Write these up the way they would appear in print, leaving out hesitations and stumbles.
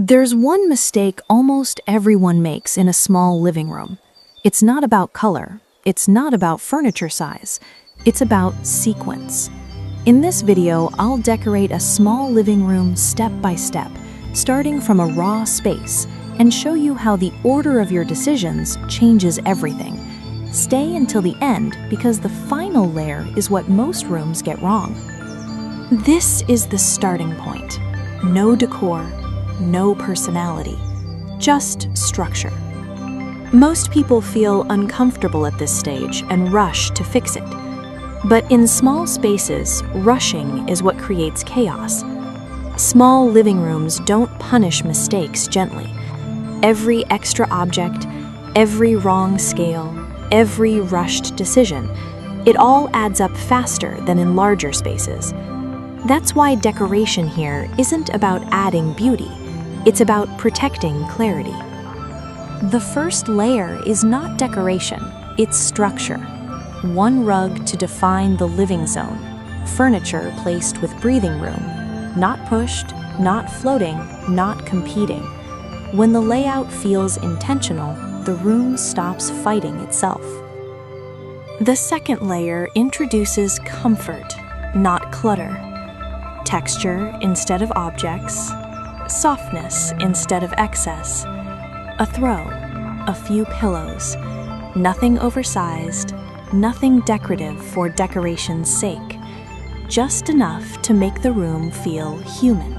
There's one mistake almost everyone makes in a small living room. It's not about color, it's not about furniture size, it's about sequence. In this video, I'll decorate a small living room step by step, starting from a raw space, and show you how the order of your decisions changes everything. Stay until the end because the final layer is what most rooms get wrong. This is the starting point. No decor, no personality, just structure. Most people feel uncomfortable at this stage and rush to fix it. But in small spaces, rushing is what creates chaos. Small living rooms don't punish mistakes gently. Every extra object, every wrong scale, every rushed decision, it all adds up faster than in larger spaces. That's why decoration here isn't about adding beauty. It's about protecting clarity. The first layer is not decoration, it's structure. One rug to define the living zone, furniture placed with breathing room, not pushed, not floating, not competing. When the layout feels intentional, the room stops fighting itself. The second layer introduces comfort, not clutter. Texture instead of objects, softness instead of excess, a throw, a few pillows, nothing oversized, nothing decorative for decoration's sake, just enough to make the room feel human.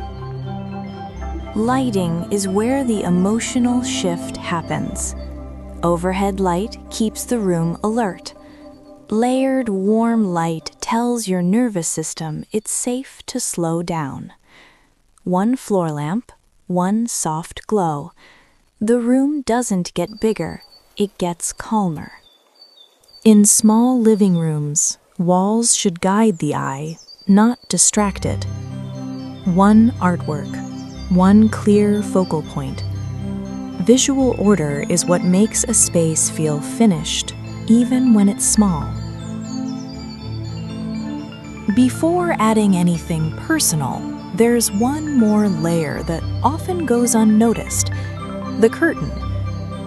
Lighting is where the emotional shift happens. Overhead light keeps the room alert. Layered, warm light tells your nervous system it's safe to slow down. One floor lamp, one soft glow. The room doesn't get bigger, it gets calmer. In small living rooms, walls should guide the eye, not distract it. One artwork, one clear focal point. Visual order is what makes a space feel finished, even when it's small. Before adding anything personal, there's one more layer that often goes unnoticed: the curtain.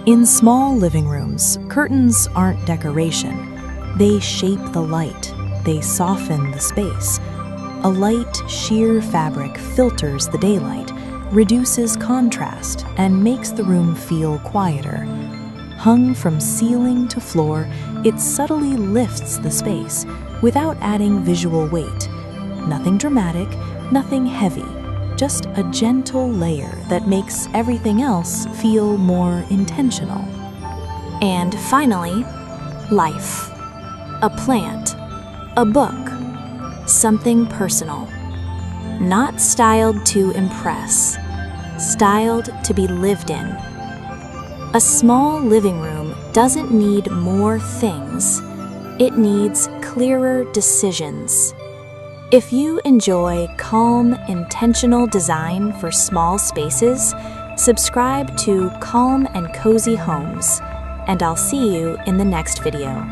In small living rooms, curtains aren't decoration. They shape the light, they soften the space. A light, sheer fabric filters the daylight, reduces contrast, and makes the room feel quieter. Hung from ceiling to floor, it subtly lifts the space without adding visual weight. Nothing dramatic, nothing heavy, just a gentle layer that makes everything else feel more intentional. And finally, life. A plant, a book, something personal. Not styled to impress, styled to be lived in. A small living room doesn't need more things. It needs clearer decisions. If you enjoy calm, intentional design for small spaces, subscribe to Calm and Cozy Homes, and I'll see you in the next video.